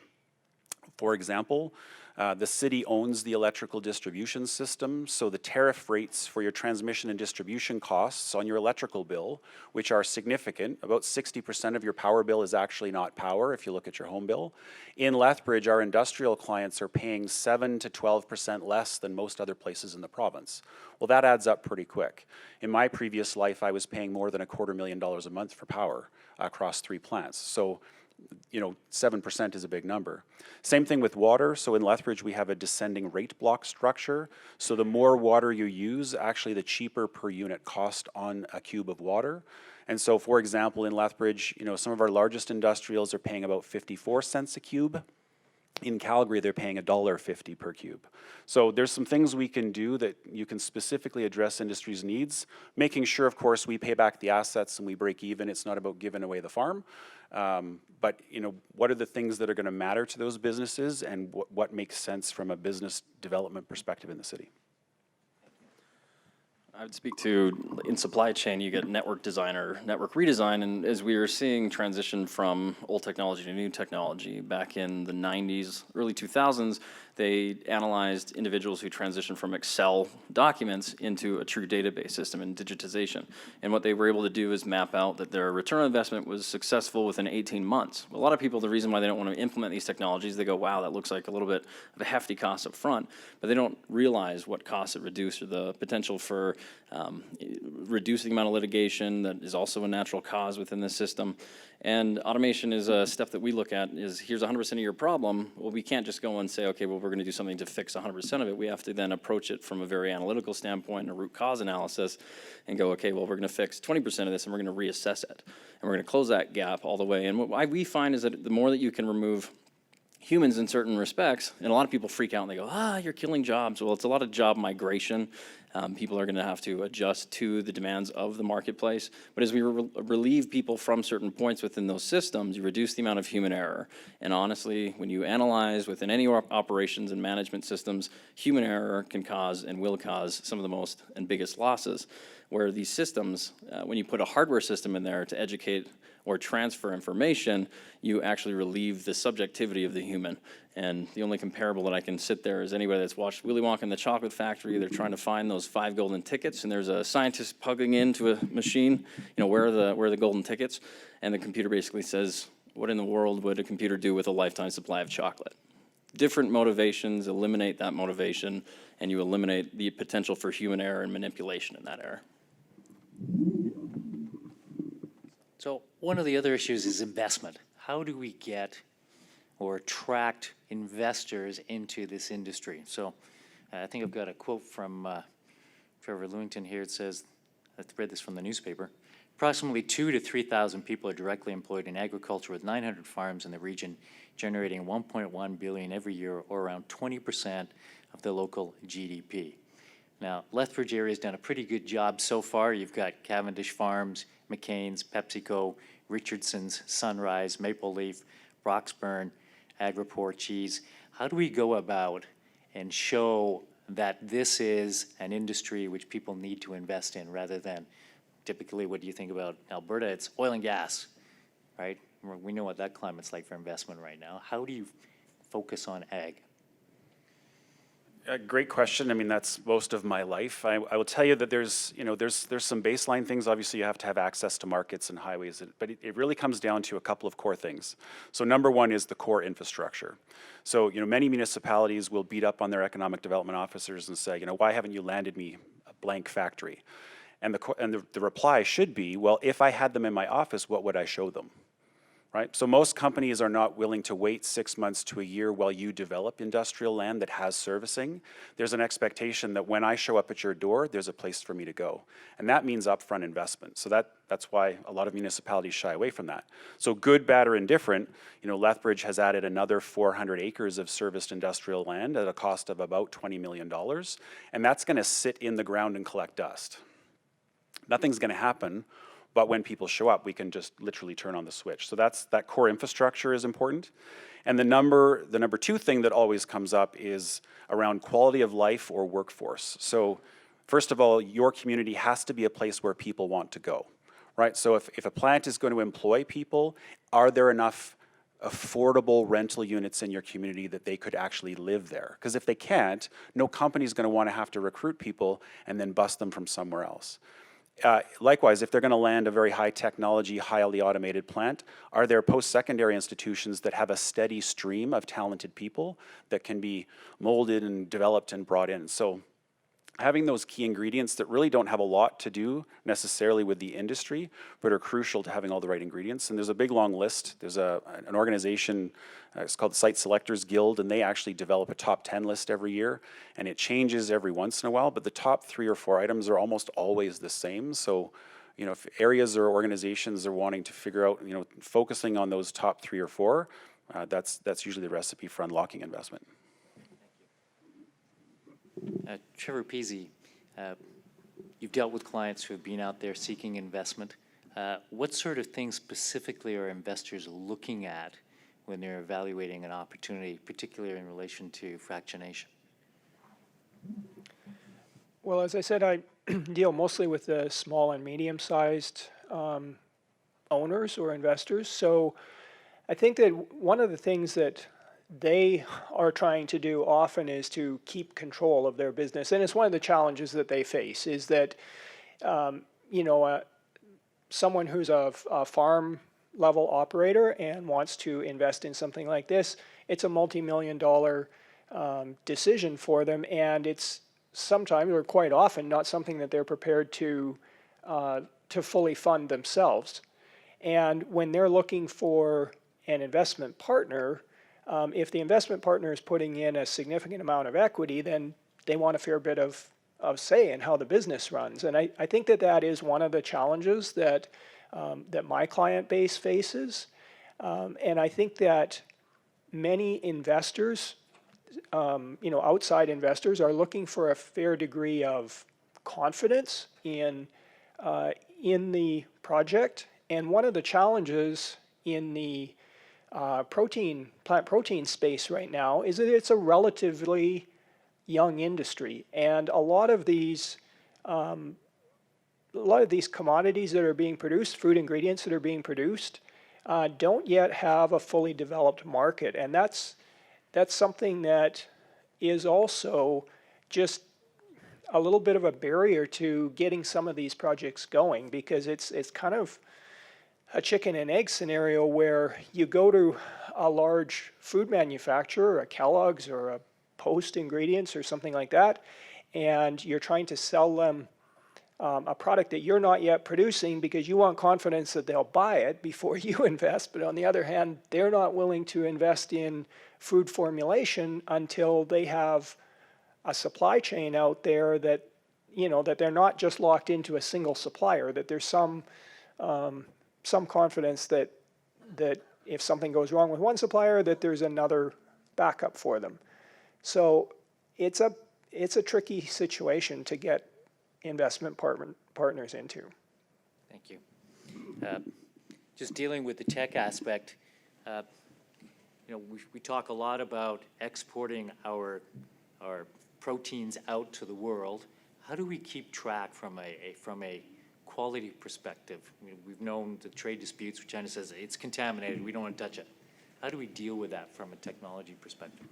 for example, the city owns the electrical distribution system, so the tariff rates for your transmission and distribution costs on your electrical bill, which are significant, about 60% of your power bill is actually not power if you look at your home bill. In Lethbridge, our industrial clients are paying 7 to 12% less than most other places in the province. Well, that adds up pretty quick. In my previous life, I was paying more than $250,000 a month for power across 3 plants. So 7% is a big number. Same thing with water. So in Lethbridge, we have a descending rate block structure. So the more water you use, actually the cheaper per unit cost on a cube of water. And so, for example, in Lethbridge, some of our largest industrials are paying about 54 cents a cube. In Calgary, they're paying $1.50 per cube. So there's some things we can do that you can specifically address industry's needs, making sure, of course, we pay back the assets and we break even. It's not about giving away the farm. But what are the things that are going to matter to those businesses, and what makes sense from a business development perspective in the city?
I would speak to, in supply chain, you get network design or network redesign, and as we are seeing transition from old technology to new technology, back in the 90s, early 2000s, they analyzed individuals who transitioned from Excel documents into a true database system and digitization. And what they were able to do is map out that their return on investment was successful within 18 months. A lot of people, the reason why they don't want to implement these technologies, they go, wow, that looks like a little bit of a hefty cost up front, but they don't realize what costs it reduced or the potential for reducing the amount of litigation that is also a natural cause within the system. And automation is a step that we look at is, here's 100% of your problem. Well, we can't just go and say, okay, well, we're going to do something to fix 100% of it. We have to then approach it from a very analytical standpoint and a root cause analysis and go, okay, well, we're going to fix 20% of this and we're going to reassess it. And we're going to close that gap all the way. And what we find is that the more that you can remove humans in certain respects, and a lot of people freak out and they go, you're killing jobs. Well, it's a lot of job migration. People are going to have to adjust to the demands of the marketplace. But as we relieve people from certain points within those systems, you reduce the amount of human error. And honestly, when you analyze within any operations and management systems, human error can cause and will cause some of the most and biggest losses. Where these systems, when you put a hardware system in there to educate or transfer information, you actually relieve the subjectivity of the human. And the only comparable that I can sit there is anybody that's watched Willy Wonka and the Chocolate Factory. They're trying to find those 5 golden tickets, and there's a scientist plugging into a machine, where are the golden tickets? And the computer basically says, what in the world would a computer do with a lifetime supply of chocolate? Different motivations eliminate that motivation, and you eliminate the potential for human error and manipulation in that error.
So one of the other issues is investment. How do we get or attract investors into this industry? So I think I've got a quote from Trevor Lewington here. It says, I read this from the newspaper, approximately 2,000 to 3,000 people are directly employed in agriculture, with 900 farms in the region generating $1.1 billion every year, or around 20% of the local GDP. Now, Lethbridge area has done a pretty good job so far. You've got Cavendish Farms, McCain's, PepsiCo, Richardson's, Sunrise, Maple Leaf, Broxburn, Agriport Cheese. How do we go about and show that this is an industry which people need to invest in, rather than typically, what do you think about Alberta? It's oil and gas, right? We know what that climate's like for investment right now. How do you focus on ag?
A great question. I mean, that's most of my life. I will tell you that there's some baseline things. Obviously, you have to have access to markets and highways, but it really comes down to a couple of core things. So number one is the core infrastructure. So, many municipalities will beat up on their economic development officers and say, why haven't you landed me a blank factory? And the reply should be, well, if I had them in my office, what would I show them? Right? So most companies are not willing to wait 6 months to a year while you develop industrial land that has servicing. There's an expectation that when I show up at your door, there's a place for me to go. And that means upfront investment. So that's why a lot of municipalities shy away from that. So good, bad, or indifferent, Lethbridge has added another 400 acres of serviced industrial land at a cost of about $20 million. And that's going to sit in the ground and collect dust. Nothing's going to happen. But when people show up, we can just literally turn on the switch. So that core infrastructure is important. And the number two thing that always comes up is around quality of life or workforce. So first of all, your community has to be a place where people want to go, right? So if a plant is going to employ people, are there enough affordable rental units in your community that they could actually live there? Because if they can't, no company's going to want to have to recruit people and then bust them from somewhere else. Likewise, if they're going to land a very high technology, highly automated plant, are there post-secondary institutions that have a steady stream of talented people that can be molded and developed and brought in? So having those key ingredients that really don't have a lot to do necessarily with the industry, but are crucial to having all the right ingredients. And there's a big long list. There's an organization, it's called the Site Selectors Guild, and they actually develop a top 10 list every year, and it changes every once in a while, but the top 3 or 4 items are almost always the same. So, if areas or organizations are wanting to figure out, focusing on those top 3 or 4, That's usually the recipe for unlocking investment.
Trevor Pizzey, you've dealt with clients who have been out there seeking investment. What sort of things specifically are investors looking at when they're evaluating an opportunity, particularly in relation to fractionation?
Well, as I said, I deal mostly with the small and medium-sized owners or investors. So I think that one of the things that they are trying to do often is to keep control of their business. And it's one of the challenges that they face is that, someone who's a farm level operator and wants to invest in something like this, it's a multi-million-dollar decision for them, and it's sometimes or quite often not something that they're prepared to fully fund themselves. And when they're looking for an investment partner, if the investment partner is putting in a significant amount of equity, then they want a fair bit of say in how the business runs. And I think that is one of the challenges that my client base faces. And I think that many investors, outside investors, are looking for a fair degree of confidence in the project. And one of the challenges in the plant protein space right now is that it's a relatively young industry, and a lot of these commodities that are being produced, food ingredients that are being produced, don't yet have a fully developed market, and that's something that is also just a little bit of a barrier to getting some of these projects going, because it's kind of a chicken and egg scenario where you go to a large food manufacturer, a Kellogg's or a Post Ingredients or something like that, and you're trying to sell them a product that you're not yet producing because you want confidence that they'll buy it before you invest. But on the other hand, they're not willing to invest in food formulation until they have a supply chain out there that, that they're not just locked into a single supplier, that there's some confidence that if something goes wrong with one supplier, that there's another backup for them. So it's a tricky situation to get investment partners into.
Thank you. Just dealing with the tech aspect, we talk a lot about exporting our proteins out to the world. How do we keep track from a quality perspective? I mean, we've known the trade disputes where China says it's contaminated, we don't want to touch it. How do we deal with that from a technology perspective?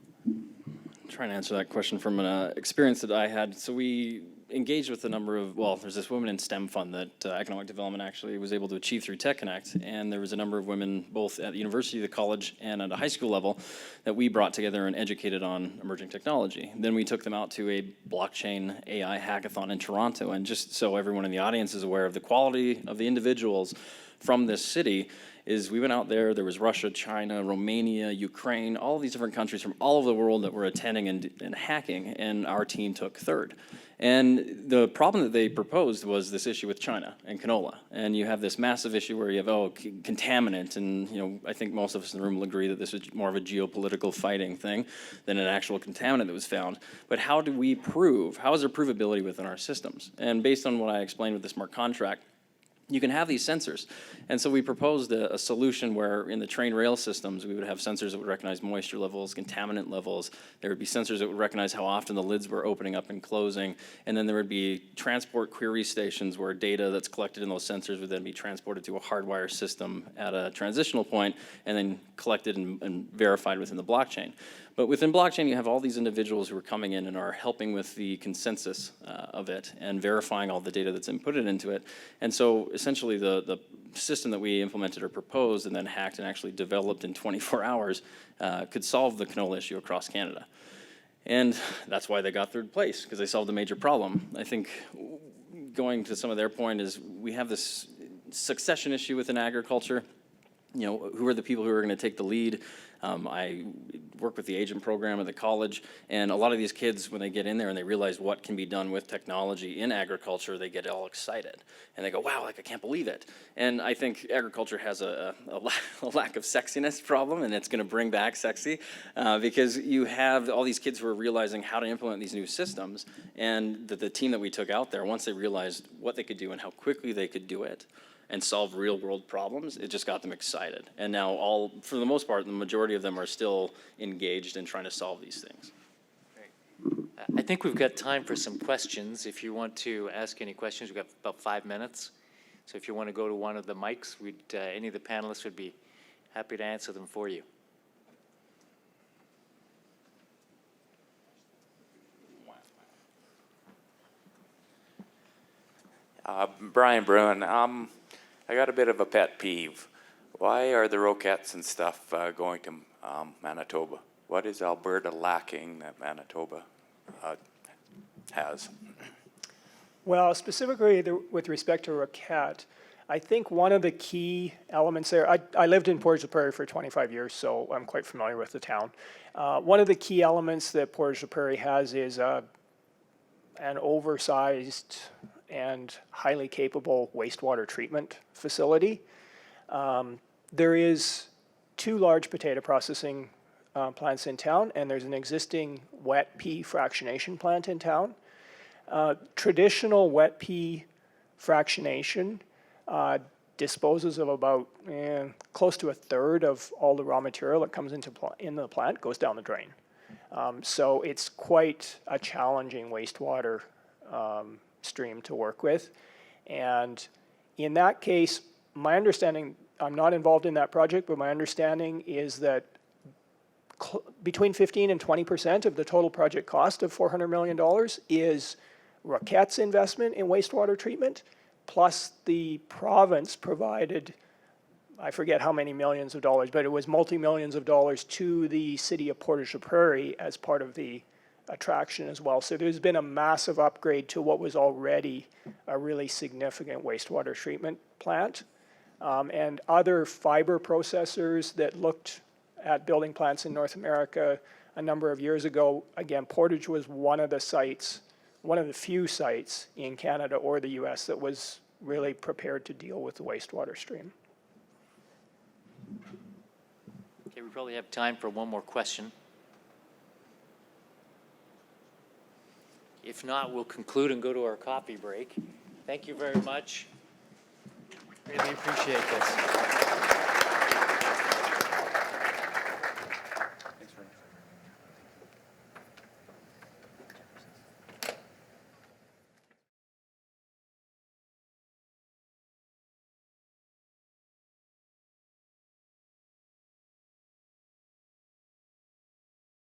Trying to answer that question from an experience that I had. So we engaged with a number of, there's this Women in STEM fund that Economic Development actually was able to achieve through Tech Connect, and there was a number of women both at the university, the college, and at a high school level that we brought together and educated on emerging technology. Then we took them out to a blockchain AI hackathon in Toronto, and just so everyone in the audience is aware of the quality of the individuals from this city, is we went out there was Russia, China, Romania, Ukraine, all of these different countries from all over the world that were attending and hacking, and our team took third. And the problem that they proposed was this issue with China and canola. And you have this massive issue where you have, contaminant, and I think most of us in the room will agree that this was more of a geopolitical fighting thing than an actual contaminant that was found. But how is there provability within our systems? And based on what I explained with the smart contract, you can have these sensors. And so we proposed a solution where in the train rail systems, we would have sensors that would recognize moisture levels, contaminant levels. There would be sensors that would recognize how often the lids were opening up and closing. And then there would be transport query stations where data that's collected in those sensors would then be transported to a hardwire system at a transitional point and then collected and verified within the blockchain. But within blockchain, you have all these individuals who are coming in and are helping with the consensus of it and verifying all the data that's inputted into it. And so essentially the system that we implemented or proposed and then hacked and actually developed in 24 hours could solve the canola issue across Canada. And that's why they got third place, because they solved a major problem. I think going to some of their point is we have this succession issue within agriculture. Who are the people who are going to take the lead? I work with the agent program at the college, and a lot of these kids, when they get in there and they realize what can be done with technology in agriculture, they get all excited. And they go, wow, like I can't believe it. And I think agriculture has a lack of sexiness problem, and it's going to bring back sexy because you have all these kids who are realizing how to implement these new systems, and the team that we took out there, once they realized what they could do and how quickly they could do it, and solve real-world problems, it just got them excited. And now for the most part, the majority of them are still engaged in trying to solve these things.
I think we've got time for some questions. If you want to ask any questions, we've got about 5 minutes. So if you want to go to one of the mics, any of the panelists would be happy to answer them for you.
Brian Bruin, I got a bit of a pet peeve. Why are the roquettes and stuff going to Manitoba? What is Alberta lacking that Manitoba has?
Well, specifically with respect to Roquette, I think one of the key elements there, I lived in Portage la Prairie for 25 years, so I'm quite familiar with the town. One of the key elements that Portage la Prairie has is an oversized and highly capable wastewater treatment facility. There is 2 large potato processing plants in town, and there's an existing wet pea fractionation plant in town. Traditional wet pea fractionation disposes of about close to 1/3 of all the raw material that comes into the plant goes down the drain. So it's quite a challenging wastewater stream to work with. And in that case, my understanding, I'm not involved in that project, but my understanding is that between 15 and 20% of the total project cost of $400 million is Roquette's investment in wastewater treatment, plus the province provided, I forget how many millions of dollars, but it was multi-millions of dollars to the city of Portage la Prairie as part of the attraction as well. So there's been a massive upgrade to what was already a really significant wastewater treatment plant. And other fiber processors that looked at building plants in North America a number of years ago, again, Portage was one of the sites, one of the few sites in Canada or the US that was really prepared to deal with the wastewater stream.
Okay, we probably have time for one more question. If not, we'll conclude and go to our coffee break. Thank you very much. Really appreciate this.